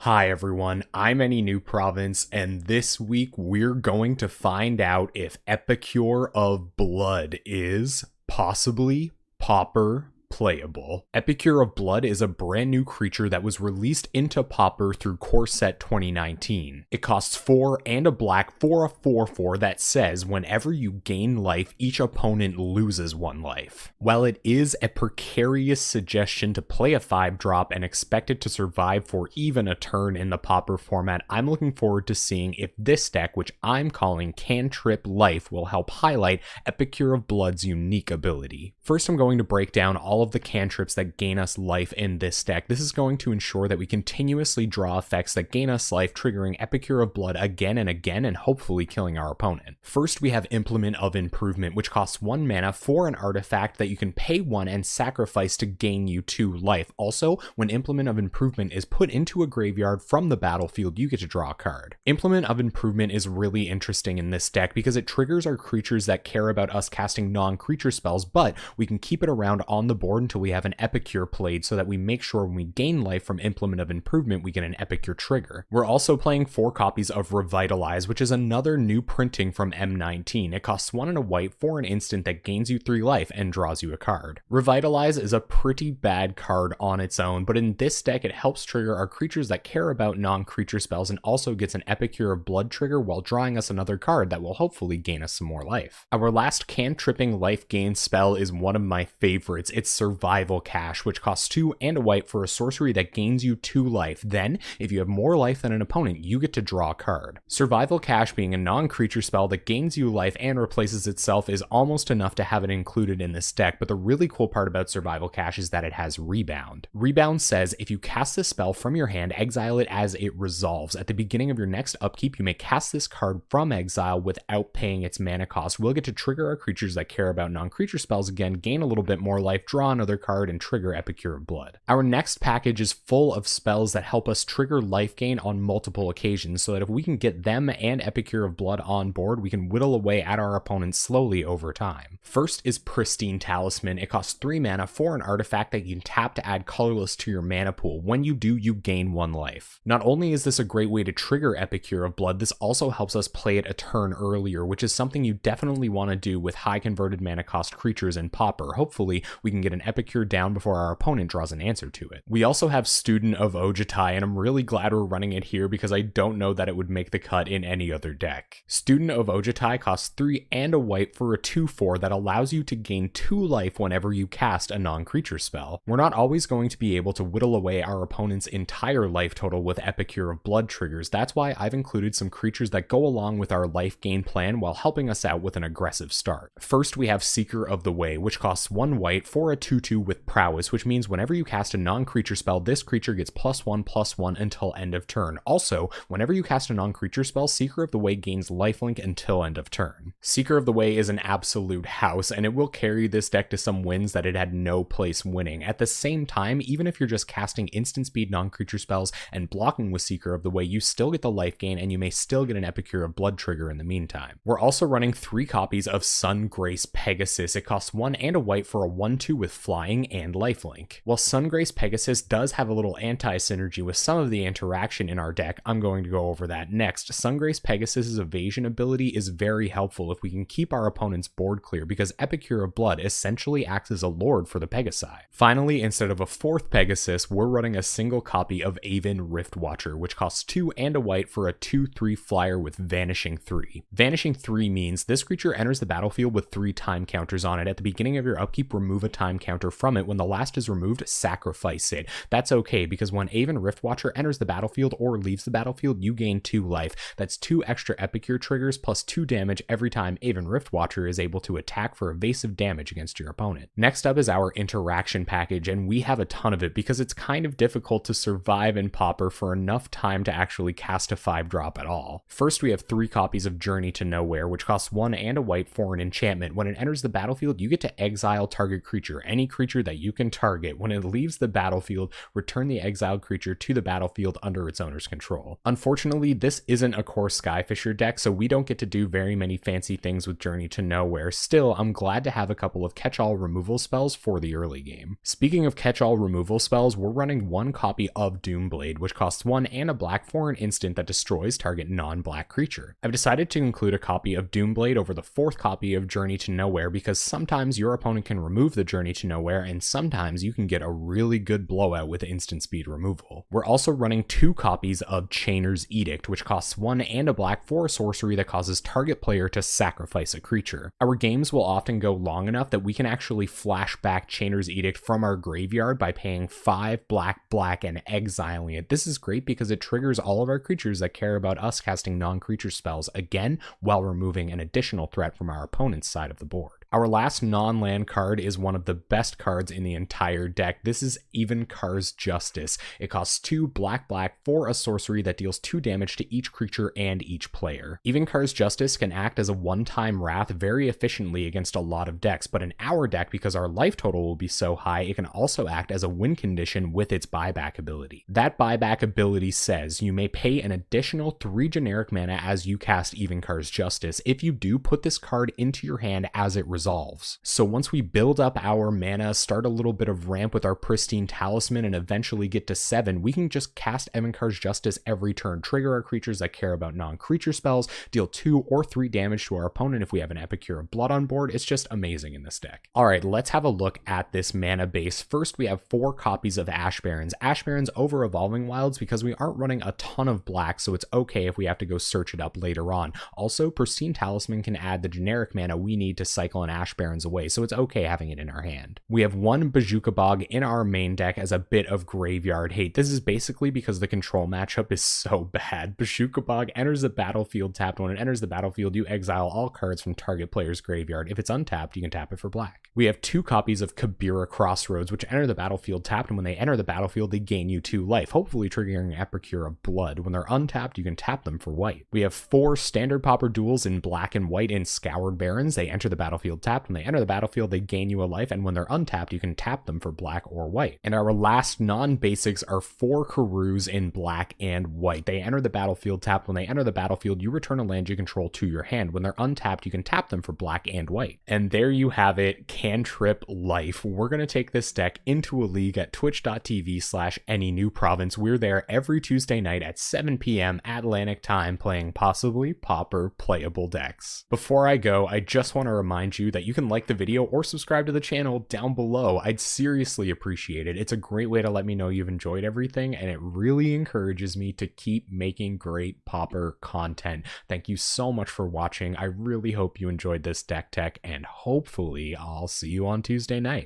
Hi everyone, I'm Any New Province, and this week we're going to find out if Epicure of Blood is possibly Pauper playable. Epicure of Blood is a brand new creature that was released into Pauper through Core Set 2019. It costs 4 and a black for a 4/4 that says whenever you gain life, each opponent loses 1 life. While it is a precarious suggestion to play a 5-drop and expect it to survive for even a turn in the Pauper format, I'm looking forward to seeing if this deck, which I'm calling Cantrip Life, will help highlight Epicure of Blood's unique ability. First, I'm going to break down all of the cantrips that gain us life in this deck. This is going to ensure that we continuously draw effects that gain us life, triggering Epicure of Blood again and again and hopefully killing our opponent. First, we have Implement of Improvement, which costs 1 mana for an artifact that you can pay 1 and sacrifice to gain you 2 life. Also, when Implement of Improvement is put into a graveyard from the battlefield, you get to draw a card. Implement of Improvement is really interesting in this deck because it triggers our creatures that care about us casting non-creature spells, but we can keep it around on the board until we have an Epicure played so that we make sure when we gain life from Implement of Improvement, we get an Epicure trigger. We're also playing 4 copies of Revitalize, which is another new printing from M19. It costs 1 and a white for an instant that gains you 3 life and draws you a card. Revitalize is a pretty bad card on its own, but in this deck it helps trigger our creatures that care about non-creature spells and also gets an Epicure of Blood trigger while drawing us another card that will hopefully gain us some more life. Our last cantripping life gain spell is one of my favorites. It's Survival Cache, which costs 2 and a white for a sorcery that gains you 2 life. Then, if you have more life than an opponent, you get to draw a card. Survival Cache, being a non-creature spell that gains you life and replaces itself, is almost enough to have it included in this deck, but the really cool part about Survival Cache is that it has Rebound. Rebound says if you cast this spell from your hand, exile it as it resolves. At the beginning of your next upkeep, you may cast this card from exile without paying its mana cost. We'll get to trigger our creatures that care about non-creature spells again, gain a little bit more life, draw another card, and trigger Epicure of Blood. Our next package is full of spells that help us trigger life gain on multiple occasions, so that if we can get them and Epicure of Blood on board, we can whittle away at our opponents slowly over time. First is Pristine Talisman. It costs 3 mana for an artifact that you can tap to add colorless to your mana pool. When you do, you gain 1 life. Not only is this a great way to trigger Epicure of Blood, this also helps us play it a turn earlier, which is something you definitely want to do with high converted mana cost creatures in Pauper. Hopefully, we can get an Epicure down before our opponent draws an answer to it. We also have Student of Ojutai, and I'm really glad we're running it here because I don't know that it would make the cut in any other deck. Student of Ojutai costs 3 and a white for a 2/4 that allows you to gain 2 life whenever you cast a non-creature spell. We're not always going to be able to whittle away our opponent's entire life total with Epicure of Blood triggers. That's why I've included some creatures that go along with our life gain plan while helping us out with an aggressive start. First, we have Seeker of the Way, which costs 1 white for a 2/2 with Prowess, which means whenever you cast a non-creature spell, this creature gets +1/+1 until end of turn. Also, whenever you cast a non-creature spell, Seeker of the Way gains lifelink until end of turn. Seeker of the Way is an absolute house, and it will carry this deck to some wins that it had no place winning. At the same time, even if you're just casting instant speed non-creature spells and blocking with Seeker of the Way, you still get the life gain, and you may still get an Epicure of Blood trigger in the meantime. We're also running 3 copies of Sungrace Pegasus. It costs 1 and a white for a 1/2 with flying and lifelink. While Sungrace Pegasus does have a little anti-synergy with some of the interaction in our deck, I'm going to go over that next. Sungrace Pegasus's evasion ability is very helpful if we can keep our opponent's board clear, because Epicure of Blood essentially acts as a lord for the Pegasi. Finally, instead of a 4th Pegasus, we're running a single copy of Aven Riftwatcher, which costs 2 and a white for a 2/3 flyer with Vanishing 3. Vanishing 3 means this creature enters the battlefield with 3 time counters on it. At the beginning of your upkeep, remove a time counter from it. When the last is removed, sacrifice it. That's okay, because when Aven Riftwatcher enters the battlefield or leaves the battlefield, you gain 2 life. That's 2 extra Epicure triggers plus 2 damage every time Aven Riftwatcher is able to attack for evasive damage against your opponent. Next up is our interaction package, and we have a ton of it because it's kind of difficult to survive in Pauper for enough time to actually cast a 5-drop at all. First, we have 3 copies of Journey to Nowhere, which costs 1 and a white for an enchantment. When it enters the battlefield, you get to exile target creature. Any any creature that you can target. When it leaves the battlefield, return the exiled creature to the battlefield under its owner's control. Unfortunately, this isn't a core Skyfisher deck, so we don't get to do very many fancy things with Journey to Nowhere. Still, I'm glad to have a couple of catch-all removal spells for the early game. Speaking of catch-all removal spells, we're running one copy of Doomblade, which costs 1 and a black for an instant that destroys target non-black creature. I've decided to include a copy of Doomblade over the 4th copy of Journey to Nowhere because sometimes your opponent can remove the Journey to Nowhere, and sometimes you can get a really good blowout with instant speed removal. We're also running 2 copies of Chainer's Edict, which costs 1 and a black for a sorcery that causes target player to sacrifice a creature. Our games will often go long enough that we can actually flash back Chainer's Edict from our graveyard by paying 5 black and exiling it. This is great because it triggers all of our creatures that care about us casting non-creature spells again while removing an additional threat from our opponent's side of the board. Our last non-land card is one of the best cards in the entire deck. This is Evenkar's Justice. It costs 2 black for a sorcery that deals 2 damage to each creature and each player. Evenkar's Justice can act as a one-time wrath very efficiently against a lot of decks, but in our deck, because our life total will be so high, it can also act as a win condition with its buyback ability. That buyback ability says you may pay an additional 3 generic mana as you cast Evenkar's Justice. If you do, put this card into your hand as it resolves. So once we build up our mana, start a little bit of ramp with our Pristine Talisman, and eventually get to 7, we can just cast Evenkar's Justice every turn, trigger our creatures that care about non-creature spells, deal 2 or 3 damage to our opponent if we have an Epicure of Blood on board. It's just amazing in this deck. Alright, let's have a look at this mana base. First, we have 4 copies of Ash Barrens. Ash Barrens over Evolving Wilds because we aren't running a ton of black, so it's okay if we have to go search it up later on. Also, Pristine Talisman can add the generic mana we need to cycle an Ash Barrens away, so it's okay having it in our hand. We have 1 Bojuka Bog in our main deck as a bit of graveyard hate. This is basically because the control matchup is so bad. Bojuka Bog enters the battlefield tapped. When it enters the battlefield, you exile all cards from target player's graveyard. If it's untapped, you can tap it for black. We have 2 copies of Kabira Crossroads, which enter the battlefield tapped, and when they enter the battlefield, they gain you 2 life, hopefully triggering Epicure of Blood. When they're untapped, you can tap them for white. We have 4 standard Pauper duels in black and white in Scoured Barrens. They enter the battlefield tapped. When they enter the battlefield, they gain you a life, and when they're untapped, you can tap them for black or white. And our last non-basics are 4 Karus in black and white. They enter the battlefield tapped. When they enter the battlefield, you return a land you control to your hand. When they're untapped, you can tap them for black and white. And there you have it, Cantrip Life. We're going to take this deck into a league at twitch.tv/AnyNewProvince. We're there every Tuesday night at 7 p.m. Atlantic time playing possibly Pauper playable decks. Before I go, I just want to remind you that you can like the video or subscribe to the channel down below. I'd seriously appreciate it. It's a great way to let me know you've enjoyed everything, and it really encourages me to keep making great Pauper content. Thank you so much for watching. I really hope you enjoyed this deck tech, and hopefully I'll see you on Tuesday night.